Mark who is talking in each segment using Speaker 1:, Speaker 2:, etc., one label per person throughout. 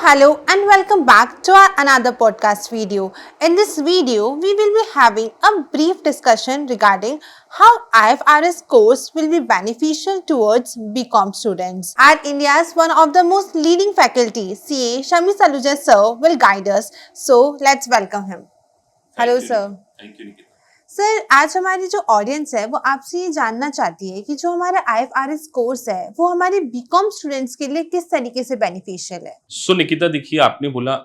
Speaker 1: hello and welcome back to our another podcast video. In this video, we will be having a brief discussion regarding how IFRS course will be beneficial towards BCom students. At India's one of the most leading faculty, CA Shami Saluja sir will guide us. So let's welcome him. Hello sir.
Speaker 2: Thank you, Nikita.
Speaker 1: Sir आज हमारी जो audience है वो आपसे ये जानना चाहती है कि जो हमारा IFRS कोर्स है वो हमारे बीकॉम स्टूडेंट्स के लिए किस तरीके से बेनिफिशियल है।
Speaker 2: सो निकिता देखिए, आपने बोला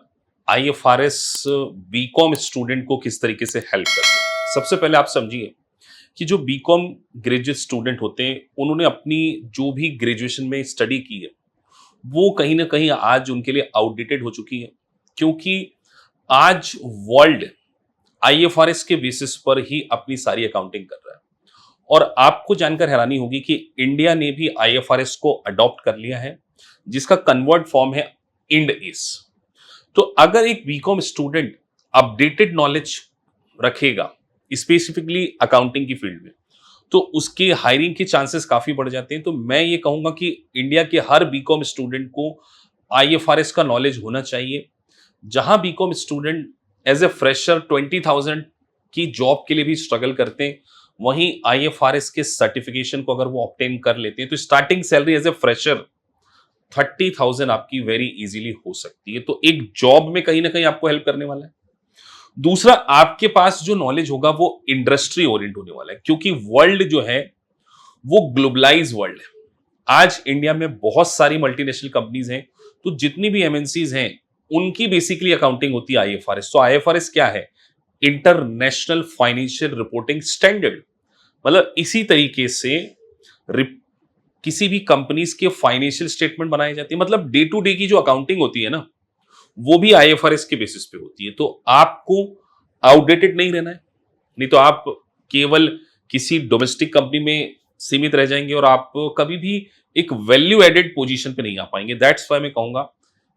Speaker 2: IFRS बीकॉम स्टूडेंट को किस तरीके से हेल्प करते हैं। सबसे पहले आप समझिए कि जो बीकॉम ग्रेजुएट स्टूडेंट होते हैं उन्होंने अपनी जो भी ग्रेजुएशन में स्टडी की है वो कहीं ना कहीं आज उनके लिए आउटडेटेड हो चुकी है, क्योंकि आज वर्ल्ड IFRS के बेसिस पर ही अपनी सारी अकाउंटिंग कर रहा है। और आपको जानकर हैरानी होगी कि इंडिया ने भी IFRS को अडॉप्ट कर लिया है, जिसका कन्वर्ट फॉर्म है इंड एस। तो अगर एक बीकॉम स्टूडेंट अपडेटेड नॉलेज रखेगा स्पेसिफिकली अकाउंटिंग की फील्ड में, तो उसके हायरिंग के चांसेस काफी बढ़ जाते हैं। तो मैं ये कहूंगा कि इंडिया के हर बीकॉम स्टूडेंट को IFRS का नॉलेज होना चाहिए। जहां BCom student as a fresher 20,000 की जॉब के लिए भी स्ट्रगल करते हैं, वहीं IFRS के सर्टिफिकेशन को अगर वो ऑब्टेन कर लेते हैं तो starting salary as a fresher 30,000 आपकी वेरी इजीली हो सकती है। तो एक जॉब में कहीं ना कहीं आपको हेल्प करने वाला है। दूसरा, आपके पास जो नॉलेज होगा वो इंडस्ट्री ओरिएंट होने वाला है, क्योंकि वर्ल्ड जो है वो ग्लोबलाइज वर्ल्ड है। आज इंडिया में बहुत सारी मल्टीनेशनल कंपनीज हैं, तो जितनी भी MNCs हैं उनकी बेसिकली अकाउंटिंग होती है IFRS। तो IFRS क्या है? International financial reporting standard. मतलब इसी तरीके से किसी भी कंपनीज के फाइनेंशियल स्टेटमेंट बनाए जाते हैं। मतलब डे टू डे की जो अकाउंटिंग होती है ना, वो भी IFRS के बेसिस पे होती है। तो आपको आउटडेटेड नहीं रहना है, नहीं तो आप केवल किसी डोमेस्टिक कंपनी में सीमित रह जाएंगे और आप कभी भी एक वैल्यू एडेड पोजीशन पे नहीं आ पाएंगे। दैट्स व्हाई मैं कहूंगा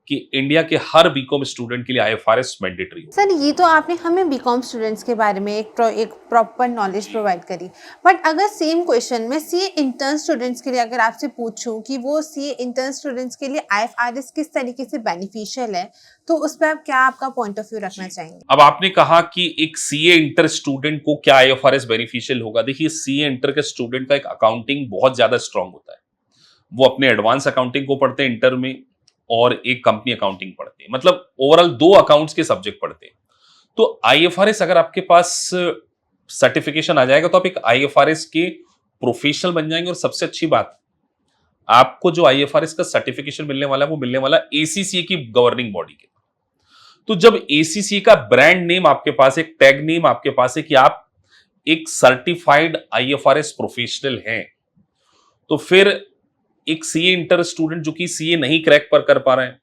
Speaker 2: कि इंडिया के हर बीकॉम स्टूडेंट के लिए IFRS मैंडेटरी है।
Speaker 1: सर ये तो आपने हमें बीकॉम स्टूडेंट्स के बारे में एक प्रॉपर नॉलेज प्रोवाइड करी, बट अगर सेम क्वेश्चन में CA इंटर्न स्टूडेंट्स के लिए अगर आपसे पूछूं कि वो CA इंटर्न स्टूडेंट्स के लिए IFRS किस तरीके से बेनिफिशियल है, तो उस पर आप क्या आपका पॉइंट ऑफ व्यू रखना चाहेंगे।
Speaker 2: अब आपने कहा कि एक CA इंटर स्टूडेंट को क्या IFRS बेनिफिशियल होगा। देखिए, CA इंटर के स्टूडेंट का एक अकाउंटिंग बहुत ज्यादा स्ट्रांग होता है। वो अपने एडवांस अकाउंटिंग को पढ़ते हैं इंटर में और एक कंपनी अकाउंटिंग पढ़ते हैं। मतलब ओवरऑल 2 अकाउंट्स के सब्जेक्ट पढ़ते हैं। तो IFRS अगर आपके पास सर्टिफिकेशन आ जाएगा तो आप एक IFRS के प्रोफेशनल बन जाएंगे। और सबसे अच्छी बात, आपको जो IFRS का सर्टिफिकेशन मिलने वाला है वो मिलने वाला ACCA की गवर्निंग बॉडी के। तो जब ACCA का ब्रांड नेम आपके पास, एक टैग नेम आपके पास है कि आप एक सर्टिफाइड IFRS प्रोफेशनल हैं, तो फिर एक CA इंटर स्टूडेंट जो कि CA नहीं क्रैक पर कर पा रहे हैं,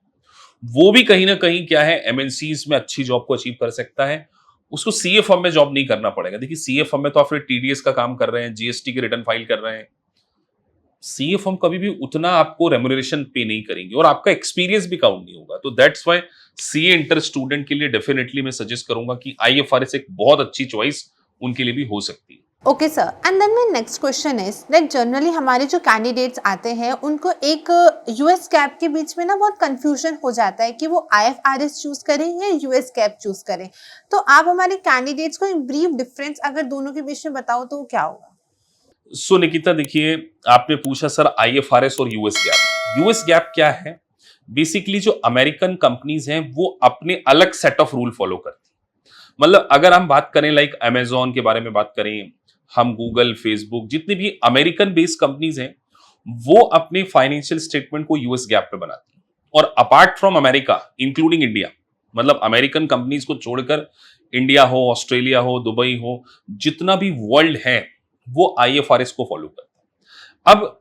Speaker 2: वो भी कहीं ना कहीं क्या है MNCs में अच्छी जॉब को अचीव कर सकता है। उसको CA फर्म में जॉब नहीं करना पड़ेगा। देखिए, CA फर्म में तो आप फिर TDS का काम कर रहे हैं, GST के रिटर्न फाइल कर रहे हैं। CA फर्म कभी भी उतना आपको रेम्यूनरेशन पे नहीं करेंगे और आपका एक्सपीरियंस भी काउंट नहीं होगा। तो that's why CA inter student के लिए डेफिनेटली मैं सजेस्ट करूंगा कि IFRS एक बहुत अच्छी चॉइस उनके लिए भी हो सकती है।
Speaker 1: Okay sir, and then my next question is that generally हमारे जो कैंडिडेट्स आते हैं उनको एक US गैप के बीच में ना बहुत कंफ्यूजन हो जाता है कि वो IFRS चूज करें या US गैप चूज करें। तो आप हमारे कैंडिडेट्स को एक ब्रीफ डिफरेंस अगर दोनों के बीच में बताओ तो क्या होगा।
Speaker 2: सो निकिता देखिए, आपने पूछा सर IFRS और US गैप। US गैप क्या है? बेसिकली जो अमेरिकन कंपनीज हैं वो अपने अलग सेट ऑफ रूल फॉलो करती हैं। मतलब अगर हम बात करें लाइक अमेजॉन के बारे में बात करें, हम गूगल, फेसबुक, जितनी भी अमेरिकन बेस्ड कंपनीज हैं वो अपने फाइनेंशियल स्टेटमेंट को US गैप पे बनाती हैं। और apart from America including India, मतलब अमेरिकन कंपनीज को छोड़कर इंडिया हो, ऑस्ट्रेलिया हो, दुबई हो, जितना भी वर्ल्ड है वो IFRS को फॉलो करता है। अब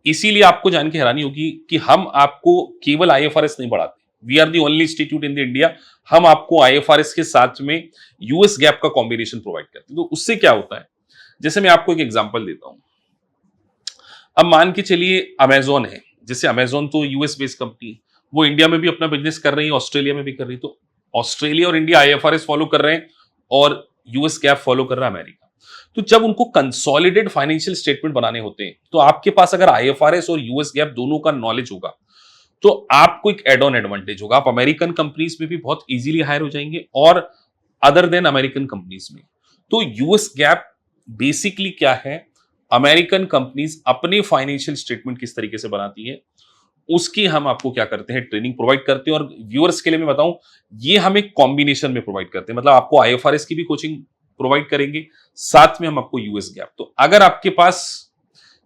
Speaker 2: इसीलिए आपको जान के हैरानी होगी कि हम आपको केवल IFRS नहीं पढ़ाते। We are the only institute in the India, हम आपको IFRS के साथ में US गैप का कॉम्बिनेशन प्रोवाइड करते हैं। तो उससे क्या होता है, जैसे मैं आपको एक एग्जांपल देता हूं। अब मान के चलिए अमेजॉन है, जैसे अमेजॉन तो US बेस्ड कंपनी है, वो इंडिया में भी अपना बिजनेस कर रही है, ऑस्ट्रेलिया में भी कर रही है। तो ऑस्ट्रेलिया और इंडिया IFRS फॉलो कर रहे हैं और US गैप फॉलो कर रहा है अमेरिका। तो जब उनको कंसोलिडेटेड फाइनेंशियल स्टेटमेंट बनाने होते हैं तो आपके पास अगर IFRS और US गैप दोनों का नॉलेज होगा तो आपको एक एड ऑन एडवांटेज होगा, आप अमेरिकन कंपनीज में भी बहुत इजीली हायर हो जाएंगे और अदर देन अमेरिकन कंपनीज में। तो यूएस गैप बेसिकली क्या है, अमेरिकन कंपनीज अपने फाइनेंशियल स्टेटमेंट किस तरीके से बनाती है उसकी हम आपको क्या करते हैं, ट्रेनिंग प्रोवाइड करते हैं। और व्यूअर्स के लिए मैं बताऊं, ये हम एक कॉम्बिनेशन में प्रोवाइड करते हैं, मतलब आपको आईएफआरएस की भी कोचिंग प्रोवाइड करेंगे, साथ में हम आपको यूएस गैप। तो अगर आपके पास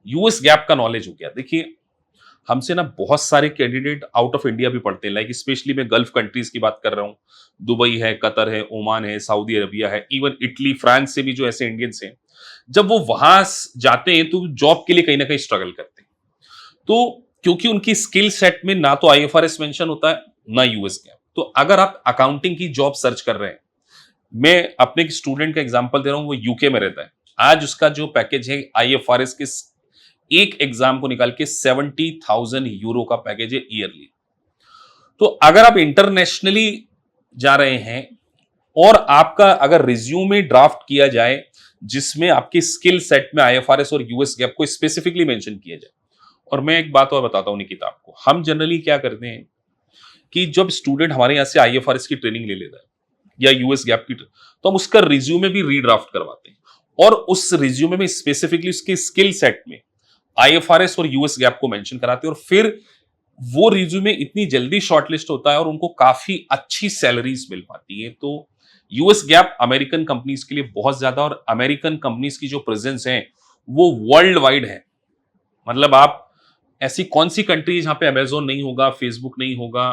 Speaker 2: यूएस गैप का नॉलेज हो गया, देखिए हमसे ना बहुत सारे कैंडिडेट आउट ऑफ इंडिया भी पढ़ते हैं, लाइक स्पेशली मैं गल्फ कंट्रीज की बात कर रहा हूं, दुबई है, कतर है, ओमान है, सऊदी अरबिया है, इवन इटली, फ्रांस से भी जो ऐसे इंडियंस हैं, जब वो वहां जाते हैं तो जॉब के लिए कहीं ना कहीं स्ट्रगल करते हैं। तो क्योंकि उनकी स्किल सेट में ना तो आईएफआरएस मेंशन होता है ना यूएस गैप। तो अगर आप अकाउंटिंग की जॉब सर्च कर रहे हैं, मैं अपने एक स्टूडेंट का एग्जांपल दे रहा हूं, वो यूके में रहता है, आज उसका जो पैकेज है आईएफआरएस के एक एग्जाम को निकाल के 70,000 यूरो का पैकेज है ईयरली। तो अगर आप इंटरनेशनली जा रहे हैं और आपका अगर रिज्यूमे ड्राफ्ट किया जाए जिसमें आपकी स्किल सेट में आईएफआरएस और यूएस गैप को स्पेसिफिकली मेंशन किया जाए। और मैं एक बात और बताता हूं निकिता आपको, हम जनरली क्या करते हैं कि जब स्टूडेंट हमारे यहां से आईएफआरएस की ट्रेनिंग ले लेता है या यूएस गैप की, तो हम उसका रिज्यूमे भी रीड्राफ्ट करवाते हैं और उस रिज्यूमे में स्पेसिफिकली उसके स्किल सेट में आईएफआरएस और यूएस गैप को मेंशन कराते हैं। और फिर वो रिज्यूमे इतनी जल्दी शॉर्टलिस्ट होता है और उनको काफी अच्छी सैलरीज मिल पाती है। तो यूएस गैप अमेरिकन कंपनीज के लिए बहुत ज्यादा, और अमेरिकन कंपनीज की जो प्रेजेंस है वो वर्ल्ड वाइड है। मतलब आप ऐसी कौन सी कंट्री है जहां पे अमेजोन नहीं होगा, फेसबुक नहीं होगा,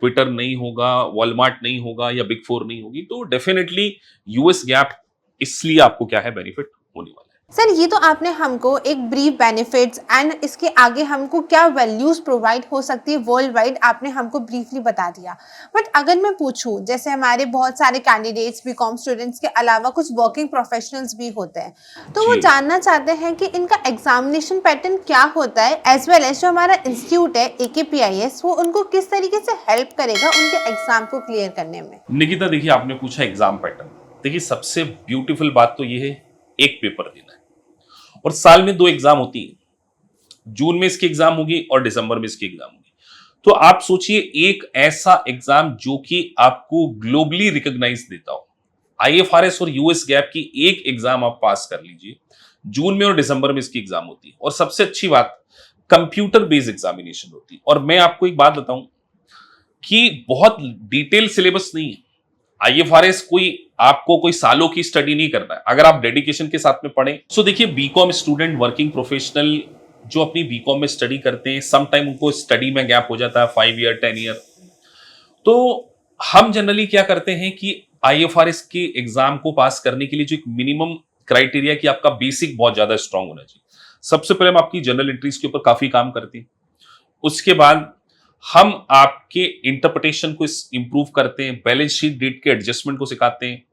Speaker 2: ट्विटर नहीं होगा, वॉलमार्ट नहीं होगा या बिग फोर नहीं होगी। तो डेफिनेटली यूएस गैप इसलिए आपको क्या है, बेनिफिट होने वाला है।
Speaker 1: सर, ये तो आपने हमको एक ब्रीफ बेनिफिट्स एंड इसके आगे हमको क्या वैल्यूज प्रोवाइड हो सकती है वर्ल्ड वाइड, आपने हमको ब्रीफली बता दिया। बट अगर मैं पूछूं, जैसे हमारे बहुत सारे कैंडिडेट्स बीकॉम स्टूडेंट्स के अलावा कुछ वर्किंग प्रोफेशनल्स भी होते हैं, तो वो
Speaker 2: जी।
Speaker 1: जानना चाहते हैं कि इनका एग्जामिनेशन पैटर्न क्या होता है, एज वेल एज जो हमारा इंस्टीट्यूट है AKPIS वो उनको किस तरीके से हेल्प करेगा उनके एग्जाम को क्लियर करने में।
Speaker 2: निकिता देखिए, आपने पूछा एग्जाम पैटर्न, देखिए सबसे ब्यूटीफुल बात तो ये है, एक पेपर देना है और साल में 2 एग्जाम होती है, जून में इसकी एग्जाम होगी और दिसंबर में इसकी एग्जाम होगी। तो आप सोचिए एक ऐसा एग्जाम जो कि आपको ग्लोबली रिकॉग्नाइज देता हो, आईएफआरएस और यूएस गैप की एक एग्जाम आप पास कर लीजिए, जून में और दिसंबर में इसकी एग्जाम होती है। और सबसे अच्छी बात, कंप्यूटर बेस्ड एग्जामिनेशन होती है। और मैं आपको एक बात बताऊं कि बहुत डिटेल सिलेबस नहीं है, आईएफआरएस आपको कोई सालों की स्टडी नहीं करना है, अगर आप डेडिकेशन के साथ में पढ़ें। सो देखिए, बीकॉम स्टूडेंट, वर्किंग प्रोफेशनल जो अपनी बीकॉम में स्टडी करते हैं, सम टाइम उनको स्टडी में गैप हो जाता है 5 ईयर 10 ईयर। तो हम जनरली क्या करते हैं कि आईएफआरएस के एग्जाम को पास करने के लिए जो एक मिनिमम क्राइटेरिया कि आपका बेसिक बहुत ज्यादा स्ट्रांग होना चाहिए। सबसे पहले हम आपकी जनरल एंट्रीज के ऊपर काफी काम करते हैं, उसके बाद हम आपके इंटरप्रिटेशन को इंप्रूव करते हैं, बैलेंस शीट डेट के एडजस्टमेंट को सिखाते हैं।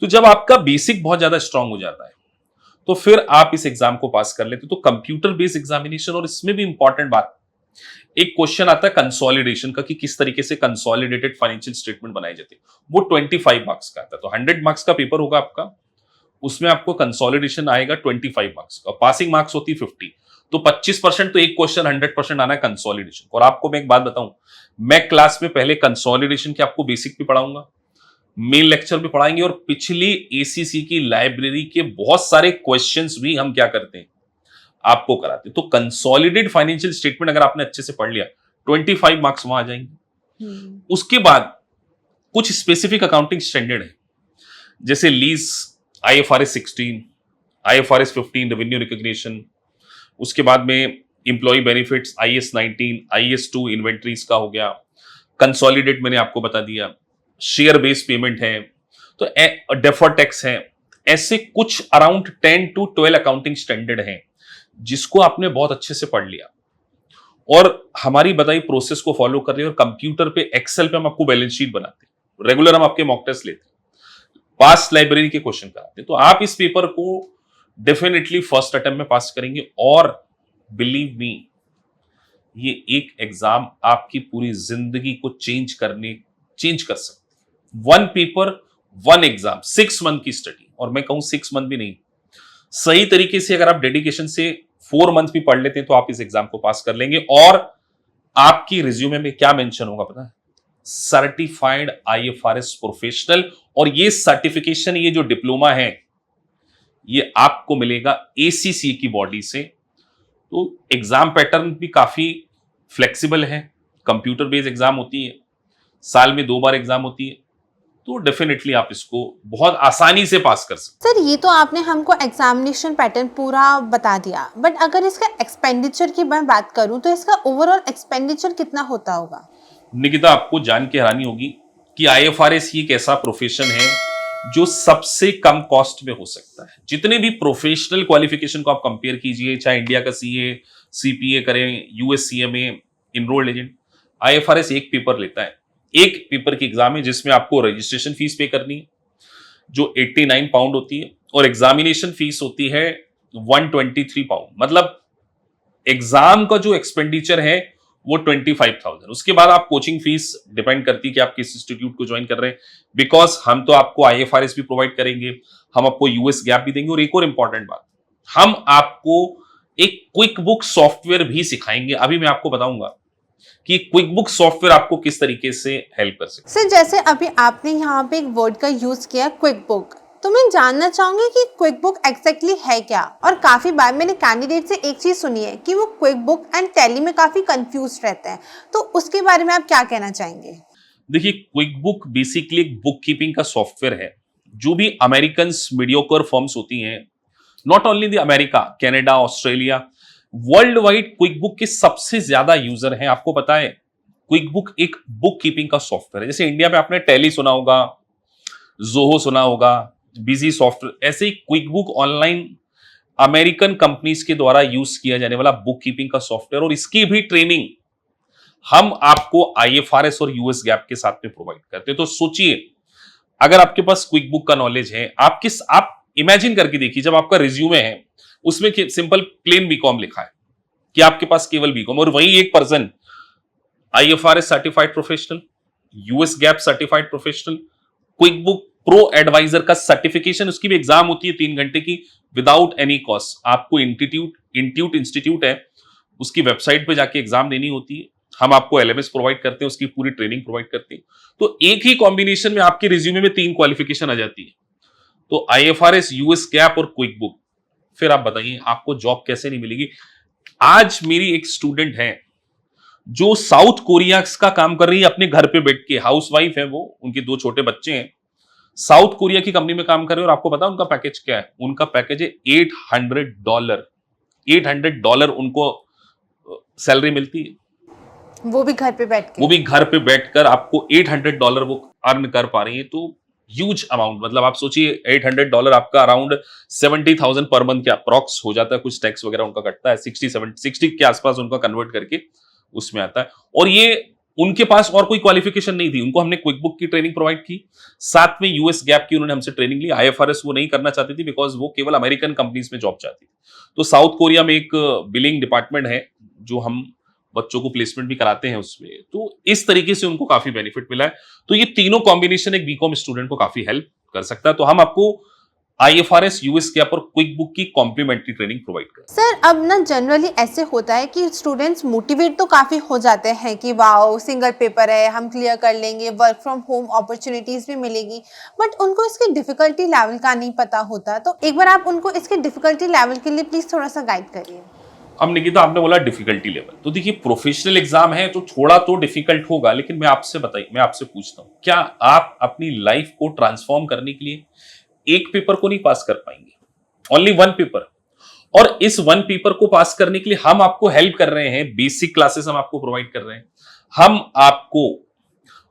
Speaker 2: तो जब आपका बेसिक बहुत ज्यादा स्ट्रांग हो जाता है तो फिर आप इस एग्जाम को पास कर लेते। तो कंप्यूटर बेस्ड एग्जामिनेशन, और इसमें भी इंपॉर्टेंट बात, एक क्वेश्चन आता है कंसोलिडेशन का कि किस तरीके से कंसोलिडेटेड फाइनेंशियल स्टेटमेंट बनाए जाते हैं, वो 25 मार्क्स का आता है। तो 100 मार्क्स का पेपर होगा आपका, उसमें आपको कंसोलिडेशन आएगा 25 मार्क्स का, पासिंग मार्क्स होती 50। तो 25% तो एक क्वेश्चन 100% आना है कंसोलिडेशन। और आपको मैं एक बात बताऊं, मैं क्लास में पहले कंसोलिडेशन के आपको बेसिक भी पढ़ाऊंगा, मेन लेक्चर भी पढ़ाएंगे, और पिछली एसीसी की लाइब्रेरी के बहुत सारे क्वेश्चंस भी हम क्या करते हैं, आपको कराते हैं। तो कंसोलिडेट फाइनेंशियल स्टेटमेंट अगर आपने अच्छे से पढ़ लिया, 25 मार्क्स वहां आ जाएंगे। उसके बाद कुछ स्पेसिफिक अकाउंटिंग स्टैंडर्ड है, जैसे lease, IFRS 16, IFRS 15 revenue recognition, उसके बाद में employee benefits, IAS 19, IAS 2 inventories का हो गया, कंसोलिडेट मैंने आपको बता दिया, शेयर बेस्ड पेमेंट है, तो डेफर्ड टैक्स है। ऐसे कुछ अराउंड 10 to 12 अकाउंटिंग स्टैंडर्ड हैं जिसको आपने बहुत अच्छे से पढ़ लिया और हमारी बताई प्रोसेस को फॉलो कर रहे हैं, और कंप्यूटर पे एक्सेल पे हम आपको बैलेंस शीट बनाते हैं, रेगुलर हम आपके मॉक टेस्ट लेते हैं, पास्ट लाइब्रेरी के क्वेश्चन कराते हैं। तो आप इस पेपर को डेफिनेटली फर्स्ट अटेम्प्ट में पास करेंगे, और बिलीव मी, ये एक एग्जाम आपकी पूरी जिंदगी को चेंज कर सकते। 1 पेपर 1 एग्जाम, 6 मंथ की स्टडी, और मैं कहूं 6 मंथ भी नहीं, सही तरीके से अगर आप डेडिकेशन से 4 मंथ भी पढ़ लेते हैं तो आप इस एग्जाम को पास कर लेंगे। और आपकी रिज्यूमे में क्या मेंशन होगा पता है? Certified IFRS professional. और ये सर्टिफिकेशन, ये जो डिप्लोमा है, ये आपको मिलेगा एसीसी की बॉडी से। तो एग्जाम पैटर्न भी काफी फ्लेक्सिबल है, कंप्यूटर बेस्ड एग्जाम होती है, साल में 2 बार एग्जाम होती है, तो डेफिनेटली आप इसको बहुत आसानी से पास कर सकते
Speaker 1: सर ये तो आपने हमको एग्जामिनेशन पैटर्न पूरा बता दिया, बट अगर इसका एक्सपेंडिचर की मैं बात करूं तो इसका ओवरऑल एक्सपेंडिचर कितना होता होगा?
Speaker 2: हैं। निकिता, आपको जान के हैरानी होगी कि आईएफआरएस ही एक ऐसा प्रोफेशन है जो सबसे कम कॉस्ट में हो सकता है। जितने भी प्रोफेशनल क्वालिफिकेशन को आप कंपेयर कीजिए, चाहे इंडिया का सीए, सीपीए करें, US CMA, enrolled agent, IFRS एक पेपर लेता है। एक पेपर की एग्जाम है जिसमें आपको रजिस्ट्रेशन फीस पे करनी है जो 89 पाउंड होती है, और एग्जामिनेशन फीस होती है 123 पाउंड। मतलब एग्जाम का जो एक्सपेंडिचर है वो 25,000। उसके बाद आप कोचिंग फीस डिपेंड करती है कि आप किस इंस्टीट्यूट को ज्वाइन कर रहे हैं, बिकॉज हम तो आपको आईएफआरएस भी प्रोवाइड करेंगे, हम आपको यूएस गैप भी देंगे, और एक और इंपॉर्टेंट बात, हम आपको एक क्विक बुक सॉफ्टवेयर भी सिखाएंगे। अभी मैं आपको बताऊंगा कि क्विक बुक सॉफ्टवेयर आपको किस तरीके से हेल्प कर सकते
Speaker 1: सर जैसे अभी आपने यहाँ पे एक वर्ड का यूज किया क्विक बुक, तो मैं जानना चाहूंगी कि क्विक बुक एग्जैक्टली है क्या। और काफी बार मैंने कैंडिडेट से एक चीज सुनी है कि वो क्विक बुक एंड टैली में काफी कंफ्यूज रहते हैं, तो उसके बारे में आप क्या कहना चाहेंगे?
Speaker 2: देखिए, क्विक बुक बेसिकली एक बुक कीपिंग का सॉफ्टवेयर है। जो भी अमेरिकन मीडियोकर फर्म्स होती हैं, not only the America, Canada, Australia, world wide quick book के सबसे ज्यादा यूजर हैं। आपको पता है, क्विक बुक एक बुक कीपिंग का सॉफ्टवेयर है। जैसे इंडिया में आपने टैली सुना होगा, जोहो सुना होगा, बिजी सॉफ्टवेयर, ऐसे ही Quick Book online American companies के द्वारा यूज किया जाने वाला बुक कीपिंग का सॉफ्टवेयर, और इसकी भी ट्रेनिंग हम आपको आईएफआरएस और यूएस गैप के साथ में प्रोवाइड करते हैं। तो सोचिए, अगर आपके पास क्विक बुक का नॉलेज है, आप इमेजिन करके देखिए, जब आपका रिज्यूमे है उसमें सिंपल प्लेन बीकॉम लिखा है कि आपके पास केवल बीकॉम, और वही एक person IFRS certified professional, US GAAP certified professional, Quick Book Pro Advisor का सर्टिफिकेशन, उसकी भी एग्जाम होती है 3 घंटे की, विदाउट एनी कॉस्ट। आपको इंट्यूट इंस्टीट्यूट है, उसकी वेबसाइट पे जाके एग्जाम देनी होती है। हम आपको एलएमएस प्रोवाइड करते हैं, उसकी पूरी ट्रेनिंग प्रोवाइड करते हैं। तो एक ही कॉम्बिनेशन में आपके रिज्यूमे में 3 क्वालिफिकेशन आ जाती है। तो आईएफआरएस, यूएस गैप और क्विक बुक। फिर आप बताइए आपको जॉब कैसे नहीं मिलेगी। आज मेरी एक स्टूडेंट है जो साउथ कोरिया का काम कर रही है अपने घर पे बैठ के, हाउसवाइफ है वो, उनके 2 छोटे बच्चे हैं, साउथ कोरिया की कंपनी में काम कर रहे हैं, और आपको पता है उनका पैकेज क्या है? उनका पैकेज है $800। $800 उनको सैलरी मिलती है,
Speaker 1: वो भी घर पे बैठ के?
Speaker 2: वो भी घर पे बैठकर आपको $800 वो अर्न कर पा रही है। तो ह्यूज अमाउंट, मतलब आप सोचिए $800 आपका अराउंड 70,000 पर मंथ के अप्रॉक्स हो जाता है। कुछ टैक्स वगैरह उनका कटता है, 60 के आसपास उनका कन्वर्ट करके उसमें आता है। और ये उनके पास और कोई क्वालिफिकेशन नहीं थी, उनको हमने क्विक बुक की ट्रेनिंग प्रोवाइड की, साथ में यूएस गैप की उन्होंने हमसे ट्रेनिंग ली। आईएफआरएस वो नहीं करना चाहती थी बिकॉज वो केवल अमेरिकन कंपनीज में जॉब चाहती थी। तो साउथ कोरिया में एक बिलिंग डिपार्टमेंट है जो हम बच्चों को प्लेसमेंट भी कराते हैं उसमें। तो इस तरीके से उनको काफी बेनिफिट मिला है। तो ये तीनों कॉम्बिनेशन एक बीकॉम स्टूडेंट को काफी हेल्प कर सकता है। तो हम आपको आईएफआरएस, यूएस गैप और क्विक बुक की कॉम्प्लीमेंट्री ट्रेनिंग प्रोवाइड करें।
Speaker 1: सर अब ना जनरली ऐसे होता है कि स्टूडेंट्स मोटिवेट तो काफ़ी हो जाते हैं कि वाओ सिंगल पेपर है, हम क्लियर कर लेंगे, वर्क फ्रॉम होम अपॉर्चुनिटीज़ भी मिलेगी, बट उनको इसके डिफ़िकल्टी लेवल का नहीं पता होता। तो एक बार आप उनको इसके डिफ़िकल्टी लेवल के लिए प्लीज़ थोड़ा सा गाइड करिए।
Speaker 2: अब निकिता, आपने बोला डिफिकल्टी लेवल, तो देखिए प्रोफेशनल एग्जाम है तो थोड़ा तो डिफिकल्ट होगा, लेकिन मैं आपसे पूछता हूँ, क्या आप अपनी लाइफ को ट्रांसफॉर्म करने के लिए एक पेपर को नहीं पास कर पाएंगे? Only 1 paper. और इस 1 पेपर को पास करने के लिए हम आपको हेल्प कर रहे हैं, बेसिक क्लासेस हम आपको प्रोवाइड कर रहे हैं, हम आपको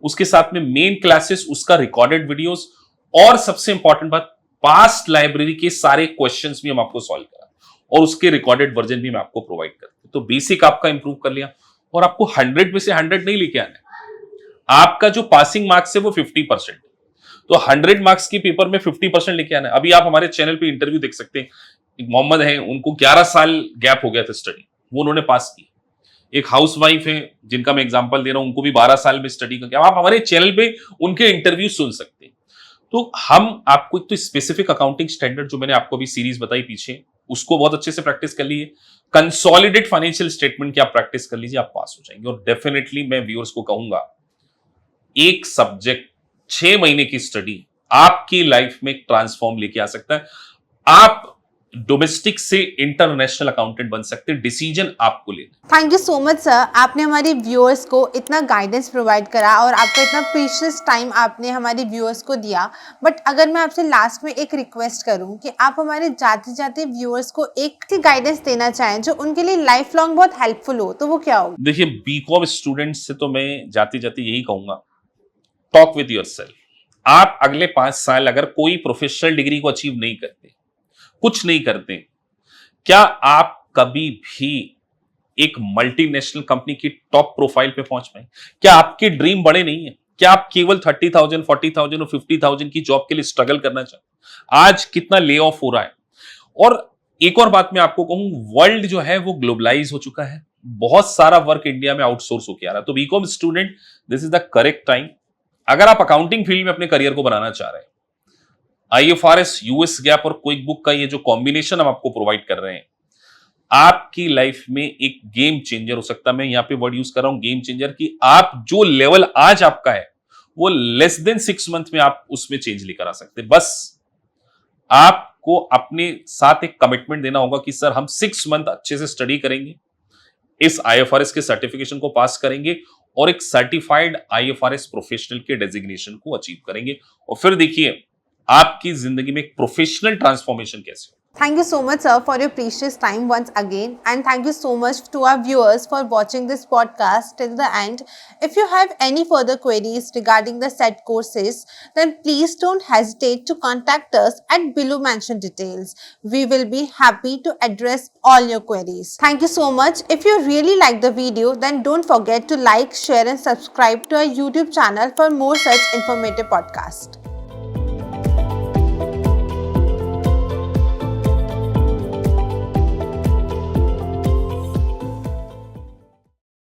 Speaker 2: उसके साथ में मेन क्लासेस, उसका रिकॉर्डेड वीडियोस, और सबसे इंपॉर्टेंट बात, पास्ट लाइब्रेरी के सारे क्वेश्चंस भी हम आपको सॉल्व करा, और उसके रिकॉर्डेड वर्जन भी मैं आपको प्रोवाइड करता हूं। तो बेसिक आपका इंप्रूव कर लिया, और आपको 100 में से 100 नहीं लेके आना है। आपका जो पासिंग मार्क्स है वो 50%, तो 100 मार्क्स के पेपर में 50% लेके आना है। अभी आप हमारे चैनल पे इंटरव्यू देख सकते हैं, एक मोहम्मद है, उनको 11 साल गैप हो गया था स्टडी, वो उन्होंने पास की। एक हाउसवाइफ है जिनका मैं एग्जांपल दे रहा हूं, उनको भी 12 साल में स्टडी का गैप। आप हमारे चैनल पे उनके इंटरव्यू सुन सकते हैं। तो हम आपको एक तो स्पेसिफिक अकाउंटिंग स्टैंडर्ड, जो मैंने आपको अभी सीरीज बताई पीछे, उसको बहुत अच्छे से प्रैक्टिस कर लीजिए। कंसोलिडेट फाइनेंशियल स्टेटमेंट की आप प्रैक्टिस कर लीजिए, आप पास हो जाएंगे। और डेफिनेटली मैं व्यूअर्स को कहूंगा, एक सब्जेक्ट 6 महीने की स्टडी आपकी लाइफ में ट्रांसफॉर्म लेके आ सकता है। आप डोमेस्टिक से इंटरनेशनल अकाउंटेंट बन सकते हैं, डिसीजन आपको लेना।
Speaker 1: Thank you so much sir, आपने हमारे व्यूअर्स को इतना गाइडेंस प्रोवाइड करा और आपका इतना प्रीशियस टाइम आपने हमारे व्यूअर्स को दिया। बट अगर मैं आपसे लास्ट में एक रिक्वेस्ट करूं कि आप हमारे जाते जाते व्यूअर्स को एक गाइडेंस देना चाहें जो उनके लिए लाइफ लॉन्ग बहुत हेल्पफुल हो, तो वो क्या होगा?
Speaker 2: देखिए, बीकॉम स्टूडेंट्स से तो मैं जाते जाते यही कहूंगा, टॉक विद योरसेल्फ। आप अगले 5 साल अगर कोई प्रोफेशनल डिग्री को अचीव नहीं करते, कुछ नहीं करते, क्या आप कभी भी एक मल्टीनेशनल कंपनी की टॉप प्रोफाइल पे पहुंच पाए? क्या आपके ड्रीम बड़े नहीं है? क्या आप केवल 30,000, 40,000 और 50,000 की जॉब के लिए स्ट्रगल करना चाहते? आज कितना ले ऑफ हो रहा है। और एक और बात मैं आपको कहूं, वर्ल्ड जो है वो ग्लोबलाइज हो चुका है, बहुत सारा वर्क इंडिया में आउटसोर्स होकर आ रहा है। तो BCom student, this is the correct time. अगर आप अकाउंटिंग फील्ड में अपने करियर को बनाना चाह रहे हैं, आईएफआरएस, यूएस गैप और क्विक बुक का ये जो कॉम्बिनेशन हम आपको प्रोवाइड कर रहे हैं, आपकी लाइफ में एक गेम चेंजर हो सकता है। मैं यहां पे वर्ड यूज कर रहा हूं, गेम चेंजर, कि आप जो लेवल आज आपका है वो लेस देन 6 मंथ में आप उसमें चेंज लेकर आ सकते हैं। बस आपको अपने साथ एक कमिटमेंट देना होगा कि सर हम 6 मंथ अच्छे से स्टडी करेंगे, इस आईएफआरएस के सर्टिफिकेशन को पास करेंगे और एक सर्टिफाइड आईएफआरएस प्रोफेशनल के डेजिग्नेशन को अचीव करेंगे। और फिर देखिए आपकी जिंदगी में एक प्रोफेशनल ट्रांसफॉर्मेशन कैसे हो।
Speaker 1: Thank you so much, sir, for your precious time once again. And thank you so much to our viewers for watching this podcast till the end. If you have any further queries regarding the said courses, then please don't hesitate to contact us at below mentioned details. We will be happy to address all your queries. Thank you so much. If you really like the video, then don't forget to like, share and subscribe to our YouTube channel for more such informative podcasts.